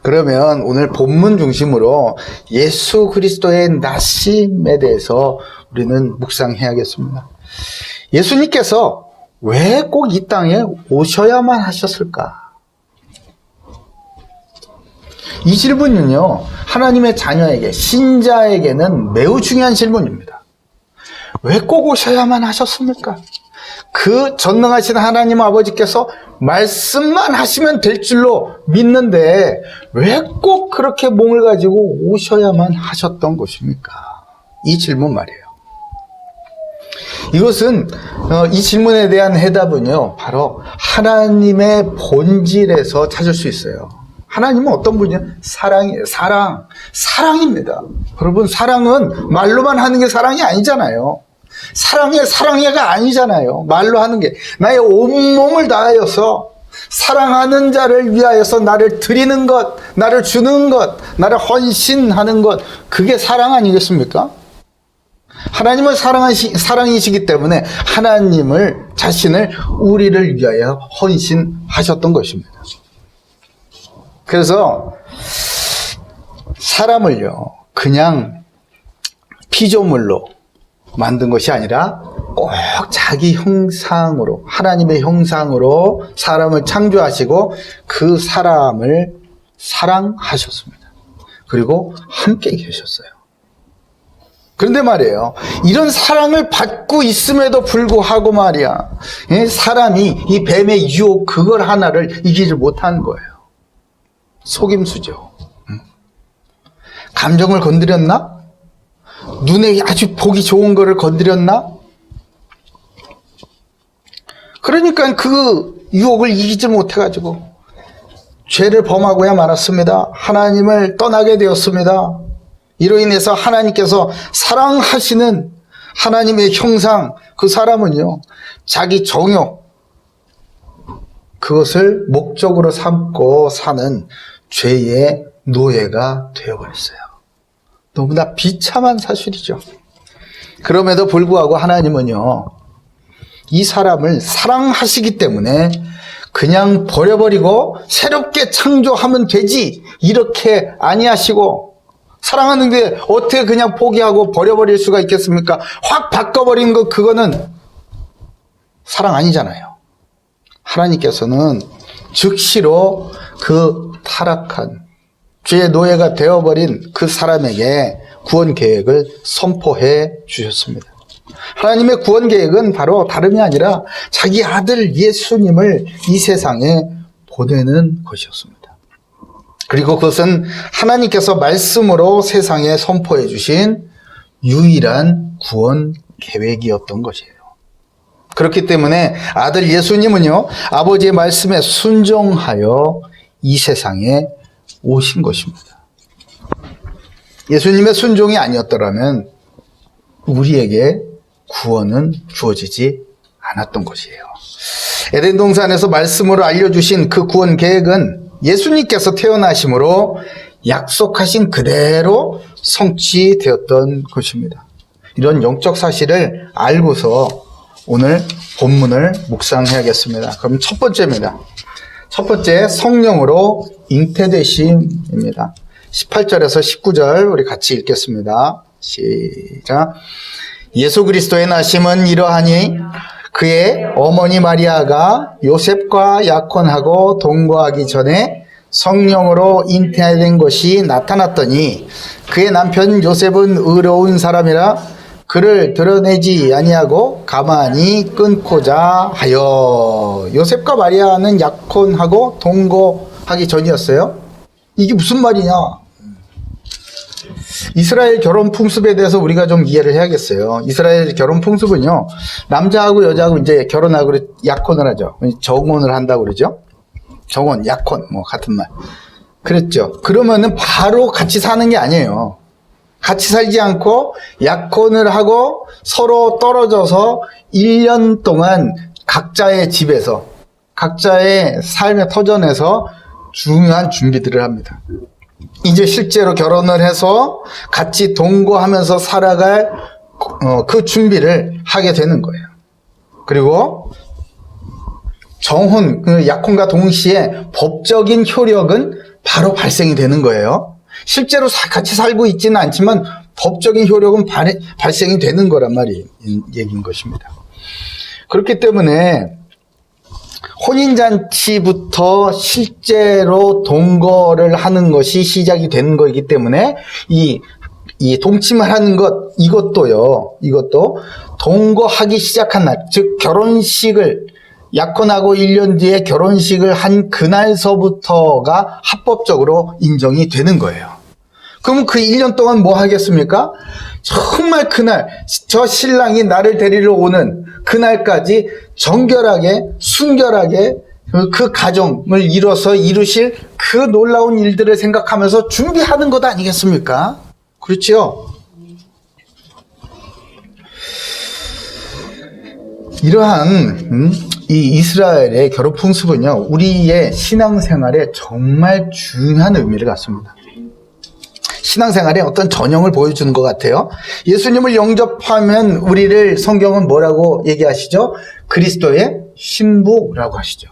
그러면 오늘 본문 중심으로 예수 그리스도의 나심에 대해서 우리는 묵상해야겠습니다. 예수님께서 왜 꼭 이 땅에 오셔야만 하셨을까? 이 질문은요, 하나님의 자녀에게, 신자에게는 매우 중요한 질문입니다. 왜 꼭 오셔야만 하셨습니까? 그 전능하신 하나님 아버지께서 말씀만 하시면 될 줄로 믿는데 왜 꼭 그렇게 몸을 가지고 오셔야만 하셨던 것입니까? 이 질문 말이에요. 이것은 이 질문에 대한 해답은요, 바로 하나님의 본질에서 찾을 수 있어요. 하나님은 어떤 분이에요? 사랑이에요. 사랑입니다. 여러분, 사랑은 말로만 하는 게 사랑이 아니잖아요. 사랑해가 아니잖아요. 말로 하는 게 나의 온몸을 다하여서 사랑하는 자를 위하여서 나를 드리는 것, 나를 주는 것, 나를 헌신하는 것, 그게 사랑 아니겠습니까? 하나님은 사랑이시기 때문에 하나님을 자신을 우리를 위하여 헌신하셨던 것입니다. 그래서 사람을요, 그냥 피조물로 만든 것이 아니라 꼭 자기 형상으로, 하나님의 형상으로 사람을 창조하시고 그 사람을 사랑하셨습니다. 그리고 함께 계셨어요. 그런데 말이에요, 이런 사랑을 받고 있음에도 불구하고 말이야, 사람이 이 뱀의 유혹 그걸 하나를 이기지 못한 거예요. 속임수죠. 감정을 건드렸나? 눈에 아주 보기 좋은 거를 건드렸나? 그러니까 그 유혹을 이기지 못해가지고 죄를 범하고야 말았습니다. 하나님을 떠나게 되었습니다. 이로 인해서 하나님께서 사랑하시는 하나님의 형상, 그 사람은요, 자기 정욕, 그것을 목적으로 삼고 사는 죄의 노예가 되어버렸어요. 너무나 비참한 사실이죠. 그럼에도 불구하고 하나님은요, 이 사람을 사랑하시기 때문에 그냥 버려버리고 새롭게 창조하면 되지, 이렇게 아니하시고, 사랑하는데 어떻게 그냥 포기하고 버려버릴 수가 있겠습니까? 확 바꿔버리는 거, 그거는 사랑 아니잖아요. 하나님께서는 즉시로 그 타락한 죄의 노예가 되어버린 그 사람에게 구원 계획을 선포해 주셨습니다. 하나님의 구원 계획은 바로 다름이 아니라 자기 아들 예수님을 이 세상에 보내는 것이었습니다. 그리고 그것은 하나님께서 말씀으로 세상에 선포해 주신 유일한 구원 계획이었던 것이에요. 그렇기 때문에 아들 예수님은요, 아버지의 말씀에 순종하여 이 세상에 오신 것입니다. 예수님의 순종이 아니었더라면 우리에게 구원은 주어지지 않았던 것이에요. 에덴 동산에서 말씀으로 알려주신 그 구원 계획은 예수님께서 태어나심으로 약속하신 그대로 성취되었던 것입니다. 이런 영적 사실을 알고서 오늘 본문을 묵상해야겠습니다. 그럼 첫 번째입니다. 첫 번째, 성령으로 잉태되심입니다. 18절에서 19절 우리 같이 읽겠습니다. 시작. 예수 그리스도의 나심은 이러하니 그의 어머니 마리아가 요셉과 약혼하고 동거하기 전에 성령으로 잉태된 것이 나타났더니 그의 남편 요셉은 의로운 사람이라 그를 드러내지 아니하고 가만히 끊고자 하여. 요셉과 마리아는 약혼하고 동거하기 전이었어요. 이게 무슨 말이냐? 이스라엘 결혼 풍습에 대해서 우리가 좀 이해를 해야겠어요. 이스라엘 결혼 풍습은요, 남자하고 여자하고 이제 결혼하고 약혼을 하죠. 정혼을 한다고 그러죠. 정혼, 약혼, 뭐 같은 말. 그랬죠. 그러면은 바로 같이 사는 게 아니에요. 같이 살지 않고 약혼을 하고 서로 떨어져서 1년 동안 각자의 집에서, 각자의 삶의 터전에서 중요한 준비들을 합니다. 이제 실제로 결혼을 해서 같이 동거하면서 살아갈 그 준비를 하게 되는 거예요. 그리고 정혼, 그 약혼과 동시에 법적인 효력은 바로 발생이 되는 거예요. 실제로 같이 살고 있지는 않지만 법적인 효력은 발생이 되는 거란 얘기인 것입니다. 그렇기 때문에 혼인잔치부터 실제로 동거를 하는 것이 시작이 되는 거이기 때문에 이 동침을 하는 것, 이것도 동거하기 시작한 날, 즉 결혼식을 약혼하고 1년 뒤에 결혼식을 한 그날서부터가 합법적으로 인정이 되는 거예요. 그럼 그 1년 동안 뭐 하겠습니까? 정말 그날 저 신랑이 나를 데리러 오는 그날까지 정결하게 순결하게 그 가정을 이루실 그 놀라운 일들을 생각하면서 준비하는 것 아니겠습니까? 그렇죠? 이러한 이 이스라엘의 결혼 풍습은요, 우리의 신앙생활에 정말 중요한 의미를 갖습니다. 신앙생활에 어떤 전형을 보여주는 것 같아요. 예수님을 영접하면 우리를 성경은 뭐라고 얘기하시죠? 그리스도의 신부라고 하시죠.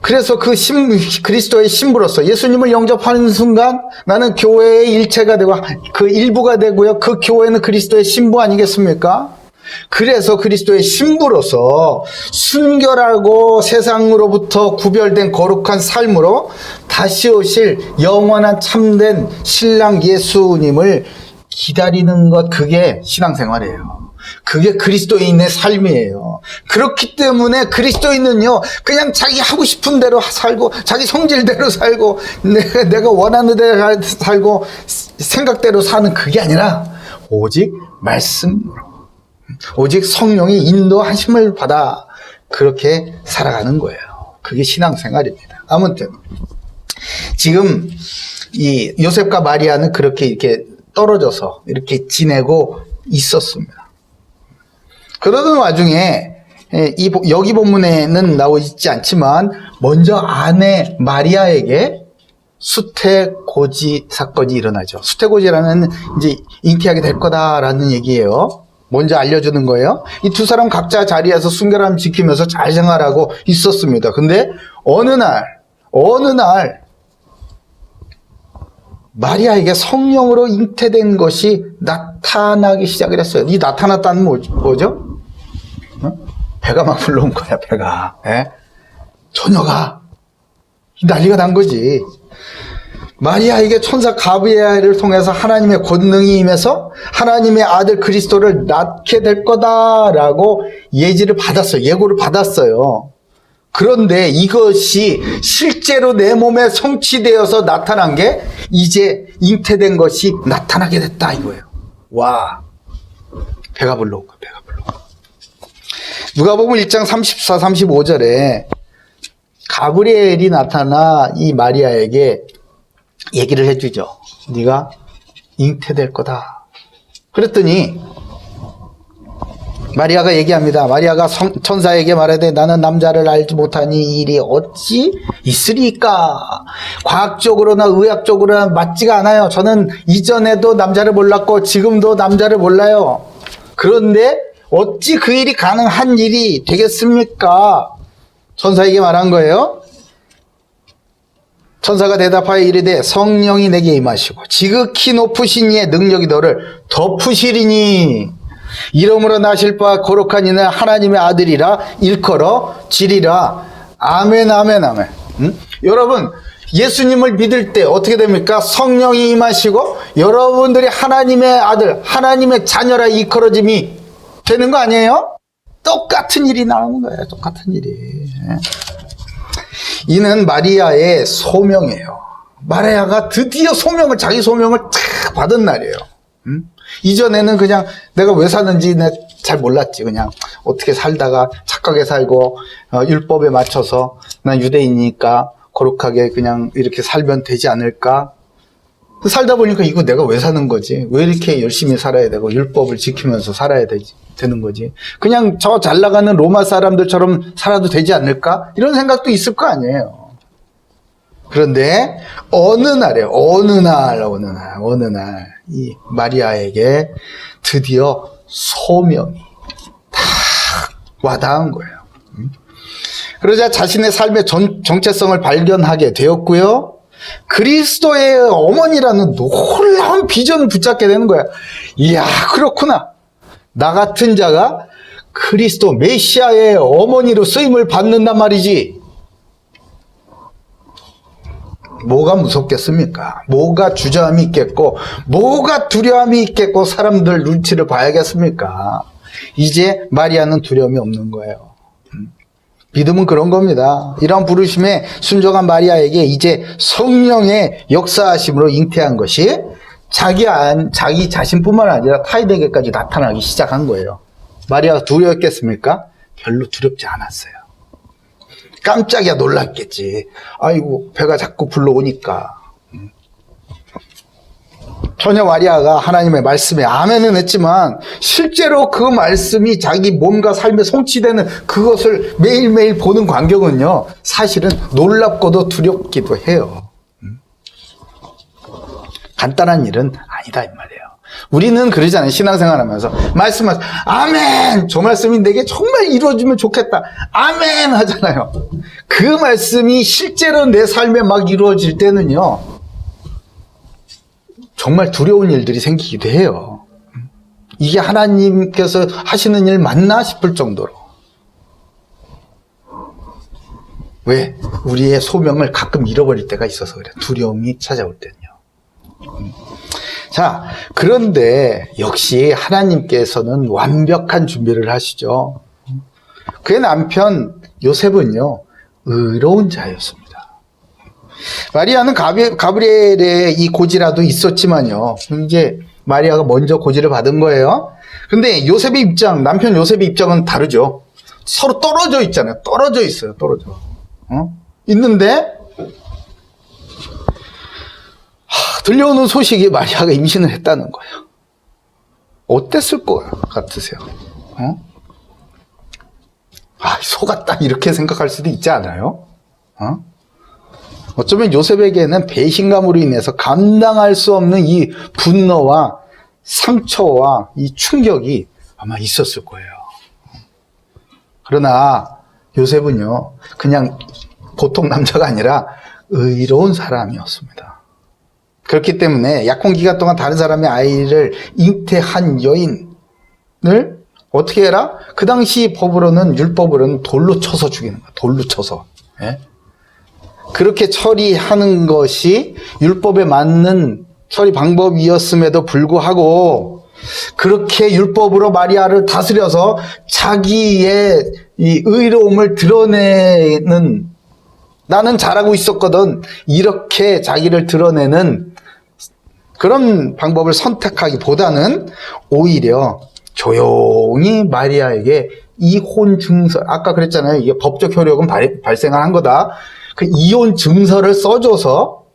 그래서 그리스도의 신부로서 예수님을 영접하는 순간 나는 교회의 일체가 되고 그 일부가 되고요. 그 교회는 그리스도의 신부 아니겠습니까? 그래서 그리스도의 신부로서 순결하고 세상으로부터 구별된 거룩한 삶으로 다시 오실 영원한 참된 신랑 예수님을 기다리는 것, 그게 신앙생활이에요. 그게 그리스도인의 삶이에요. 그렇기 때문에 그리스도인은요, 그냥 자기 하고 싶은 대로 살고 자기 성질대로 살고 내가 원하는 대로 살고 생각대로 사는 그게 아니라 오직 말씀으로, 오직 성령의 인도하심을 받아 그렇게 살아가는 거예요. 그게 신앙생활입니다. 아무튼 지금 이 요셉과 마리아는 그렇게 이렇게 떨어져서 이렇게 지내고 있었습니다. 그러던 와중에 여기 본문에는 나와 있지 않지만 먼저 아내 마리아에게 수태고지 사건이 일어나죠. 수태고지라는 이제 잉태하게 될 거다라는 얘기예요. 먼저 알려주는 거예요. 이 두 사람 각자 자리에서 순결함 지키면서 잘 생활하고 있었습니다. 근데 어느 날 마리아에게 성령으로 잉태된 것이 나타나기 시작을 했어요. 이 나타났다는 뭐죠? 배가 막 불러온 거야, 배가. 처녀가 난리가 난 거지. 마리아에게 천사 가브리엘을 통해서 하나님의 권능이 임해서 하나님의 아들 그리스도를 낳게 될 거다라고 예고를 받았어요. 그런데 이것이 실제로 내 몸에 성취되어서 나타난 게 이제 잉태된 것이 나타나게 됐다 이거예요. 와, 배가 불러온 거야, 배가 불러온 거야. 누가복음 1장 34, 35절에 가브리엘이 나타나 이 마리아에게 얘기를 해주죠. 네가 잉태될 거다. 그랬더니 마리아가 얘기합니다. 마리아가 천사에게 말하되 나는 남자를 알지 못하니 이 일이 어찌 있으리까? 과학적으로나 의학적으로나 맞지가 않아요. 저는 이전에도 남자를 몰랐고 지금도 남자를 몰라요. 그런데 어찌 그 일이 가능한 일이 되겠습니까? 천사에게 말한 거예요. 천사가 대답하여 이르되 성령이 내게 임하시고 지극히 높으신 이의 능력이 너를 덮으시리니 이름으로 나실 바 거룩한 이는 하나님의 아들이라 일컬어 지리라. 아멘, 아멘, 아멘. 여러분, 예수님을 믿을 때 어떻게 됩니까? 성령이 임하시고 여러분들이 하나님의 아들, 하나님의 자녀라 일컬어짐이 되는 거 아니에요? 똑같은 일이 나오는 거예요. 똑같은 일이. 이는 마리아의 소명이에요. 마리아가 드디어 자기 소명을 탁 받은 날이에요. 이전에는 그냥 내가 왜 사는지 잘 몰랐지. 그냥 어떻게 살다가 착하게 살고 율법에 맞춰서 난 유대인이니까 거룩하게 그냥 이렇게 살면 되지 않을까. 살다 보니까 이거 내가 왜 사는 거지? 왜 이렇게 열심히 살아야 되고 율법을 지키면서 살아야 되는 거지? 그냥 저 잘 나가는 로마 사람들처럼 살아도 되지 않을까? 이런 생각도 있을 거 아니에요. 그런데 어느 날 이 마리아에게 드디어 소명이 딱 와닿은 거예요. 그러자 자신의 삶의 정체성을 발견하게 되었고요. 그리스도의 어머니라는 놀라운 비전을 붙잡게 되는 거야. 이야, 그렇구나. 나 같은 자가 그리스도 메시아의 어머니로 쓰임을 받는단 말이지. 뭐가 무섭겠습니까? 뭐가 주저함이 있겠고, 뭐가 두려움이 있겠고, 사람들 눈치를 봐야겠습니까? 이제 마리아는 두려움이 없는 거예요. 믿음은 그런 겁니다. 이런 부르심에 순종한 마리아에게 이제 성령의 역사하심으로 잉태한 것이 자기 자신뿐만 아니라 타인에게까지 나타나기 시작한 거예요. 마리아가 두려웠겠습니까? 별로 두렵지 않았어요. 깜짝이야 놀랐겠지. 아이고 배가 자꾸 불러오니까. 처녀 마리아가 하나님의 말씀에 아멘은 했지만 실제로 그 말씀이 자기 몸과 삶에 성취되는 그것을 매일매일 보는 광경은요, 사실은 놀랍고도 두렵기도 해요. 간단한 일은 아니다 이 말이에요. 우리는 그러잖아요. 신앙생활하면서 말씀하죠. 아멘! 저 말씀이 내게 정말 이루어지면 좋겠다. 아멘! 하잖아요. 그 말씀이 실제로 내 삶에 막 이루어질 때는요, 정말 두려운 일들이 생기기도 해요. 이게 하나님께서 하시는 일 맞나 싶을 정도로. 왜? 우리의 소명을 가끔 잃어버릴 때가 있어서 그래. 두려움이 찾아올 때는요. 자, 그런데 역시 하나님께서는 완벽한 준비를 하시죠. 그의 남편 요셉은요, 의로운 자였습니다. 마리아는 가브리엘의 이 고지라도 있었지만요, 이제 마리아가 먼저 고지를 받은 거예요. 근데 요셉의 입장, 남편 요셉의 입장은 다르죠. 서로 떨어져 있잖아요. 떨어져 있어요. 떨어져. 있는데 들려오는 소식이 마리아가 임신을 했다는 거예요. 어땠을 것 같으세요? 속았다 이렇게 생각할 수도 있지 않아요? 어쩌면 요셉에게는 배신감으로 인해서 감당할 수 없는 이 분노와 상처와 이 충격이 아마 있었을 거예요. 그러나 요셉은요, 그냥 보통 남자가 아니라 의로운 사람이었습니다. 그렇기 때문에 약혼 기간 동안 다른 사람의 아이를 잉태한 여인을 어떻게 해라? 그 당시 법으로는, 율법으로는 돌로 쳐서 죽이는 거야. 돌로 쳐서. 예? 그렇게 처리하는 것이 율법에 맞는 처리 방법이었음에도 불구하고 그렇게 율법으로 마리아를 다스려서 자기의 이 의로움을 드러내는, 나는 잘하고 있었거든, 이렇게 자기를 드러내는 그런 방법을 선택하기보다는 오히려 조용히 마리아에게 이혼 증서, 아까 그랬잖아요. 이게 법적 효력은 발생한 거다. 그 이혼 증서를 써줘서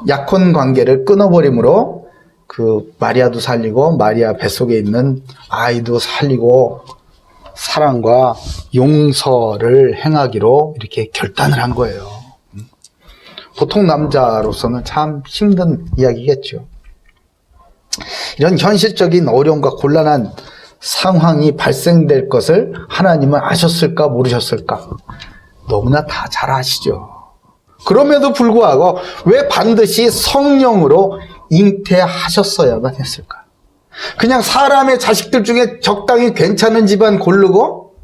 약혼 관계를 끊어버림으로 그 마리아도 살리고 마리아 뱃속에 있는 아이도 살리고 사랑과 용서를 행하기로 이렇게 결단을 한 거예요. 보통 남자로서는 참 힘든 이야기겠죠. 이런 현실적인 어려움과 곤란한 상황이 발생될 것을 하나님은 아셨을까 모르셨을까? 너무나 다 잘 아시죠. 그럼에도 불구하고 왜 반드시 성령으로 잉태하셨어야만 했을까? 그냥 사람의 자식들 중에 적당히 괜찮은 집안 고르고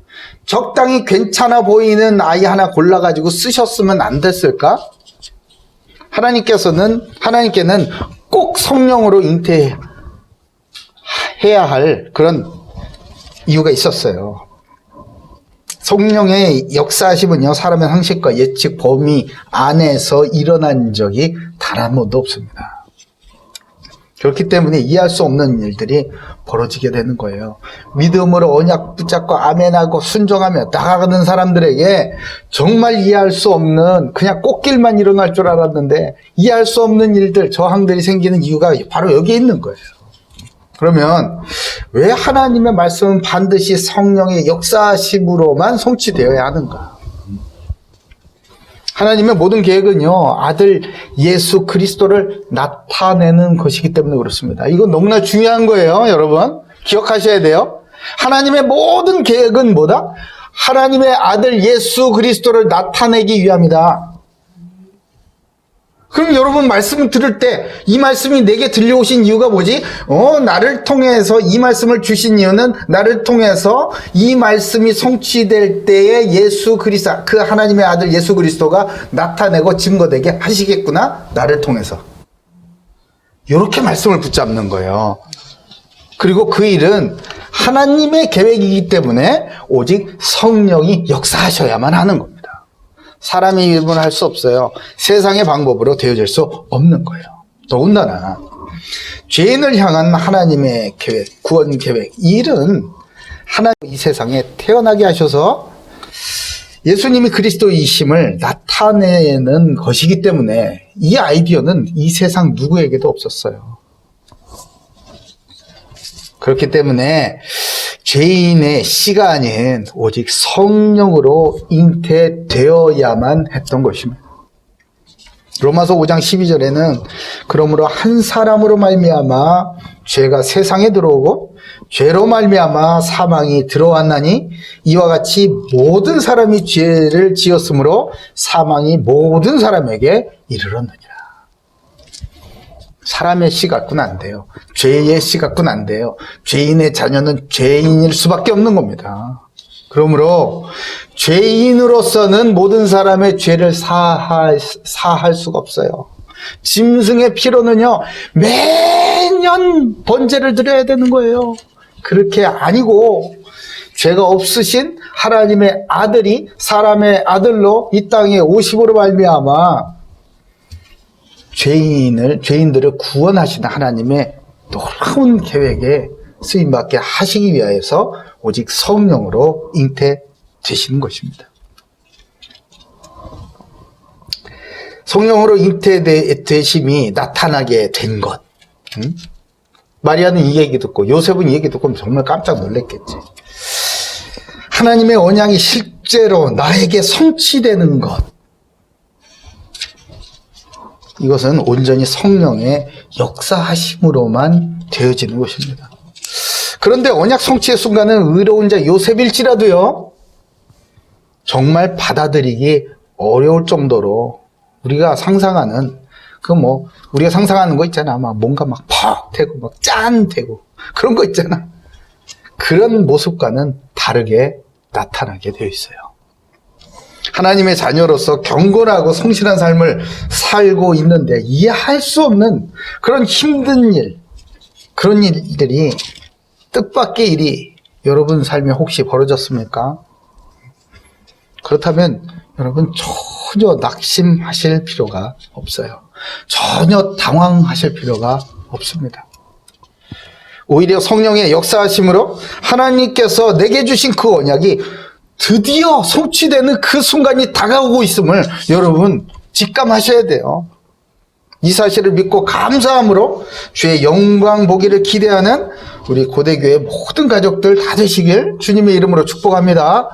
적당히 괜찮아 보이는 아이 하나 골라가지고 쓰셨으면 안 됐을까? 하나님께는 꼭 성령으로 잉태해야 할 그런 이유가 있었어요. 성령의 역사하심은요, 사람의 상식과 예측 범위 안에서 일어난 적이 단 한 번도 없습니다. 그렇기 때문에 이해할 수 없는 일들이 벌어지게 되는 거예요. 믿음으로 언약 붙잡고 아멘하고 순종하며 나아가는 사람들에게 정말 이해할 수 없는, 그냥 꽃길만 일어날 줄 알았는데 이해할 수 없는 일들, 저항들이 생기는 이유가 바로 여기에 있는 거예요. 그러면 왜 하나님의 말씀은 반드시 성령의 역사심으로만 성취되어야 하는가? 하나님의 모든 계획은요, 아들 예수 그리스도를 나타내는 것이기 때문에 그렇습니다. 이건 너무나 중요한 거예요, 여러분. 기억하셔야 돼요. 하나님의 모든 계획은 뭐다? 하나님의 아들 예수 그리스도를 나타내기 위함이다. 그럼 여러분 말씀을 들을 때 이 말씀이 내게 들려오신 이유가 뭐지? 나를 통해서 이 말씀을 주신 이유는 나를 통해서 이 말씀이 성취될 때에 예수 그리스도, 그 하나님의 아들 예수 그리스도가 나타내고 증거되게 하시겠구나. 나를 통해서. 이렇게 말씀을 붙잡는 거예요. 그리고 그 일은 하나님의 계획이기 때문에 오직 성령이 역사하셔야만 하는 겁니다. 사람의 일은 할 수 없어요. 세상의 방법으로 되어질 수 없는 거예요. 더군다나 죄인을 향한 하나님의 계획, 구원 계획, 이 일은 하나님 이 세상에 태어나게 하셔서 예수님이 그리스도이심을 나타내는 것이기 때문에 이 아이디어는 이 세상 누구에게도 없었어요. 그렇기 때문에 죄인의 씨가 아닌 오직 성령으로 잉태되어야만 했던 것입니다. 로마서 5장 12절에는 그러므로 한 사람으로 말미암아 죄가 세상에 들어오고 죄로 말미암아 사망이 들어왔나니 이와 같이 모든 사람이 죄를 지었으므로 사망이 모든 사람에게 이르렀느니라. 사람의 씨 갖고는 안 돼요. 죄의 씨 갖고는 안 돼요. 죄인의 자녀는 죄인일 수밖에 없는 겁니다. 그러므로 죄인으로서는 모든 사람의 죄를 사할 수가 없어요. 짐승의 피로는요, 매년 번제를 드려야 되는 거예요. 그렇게 아니고 죄가 없으신 하나님의 아들이 사람의 아들로 이 땅에 오심으로 말미암아 죄인들을 구원하시는 하나님의 놀라운 계획에 쓰임받게 하시기 위하여서 오직 성령으로 잉태되시는 것입니다. 성령으로 잉태되심이 나타나게 된 것. 마리아는 이 얘기 듣고 요셉은 이 얘기 듣고 정말 깜짝 놀랐겠지. 하나님의 언약이 실제로 나에게 성취되는 것. 이것은 온전히 성령의 역사하심으로만 되어지는 것입니다. 그런데 언약 성취의 순간은 의로운 자 요셉일지라도요, 정말 받아들이기 어려울 정도로 우리가 상상하는 우리가 상상하는 거 있잖아. 막 뭔가 막 퍽 되고 막 짠 되고 그런 거 있잖아. 그런 모습과는 다르게 나타나게 되어 있어요. 하나님의 자녀로서 경건하고 성실한 삶을 살고 있는데 이해할 수 없는 그런 힘든 일, 그런 일들이, 뜻밖의 일이 여러분 삶에 혹시 벌어졌습니까? 그렇다면 여러분 전혀 낙심하실 필요가 없어요. 전혀 당황하실 필요가 없습니다. 오히려 성령의 역사하심으로 하나님께서 내게 주신 그 언약이 드디어 성취되는 그 순간이 다가오고 있음을 여러분 직감하셔야 돼요. 이 사실을 믿고 감사함으로 주의 영광 보기를 기대하는 우리 고대교회 모든 가족들 다 되시길 주님의 이름으로 축복합니다.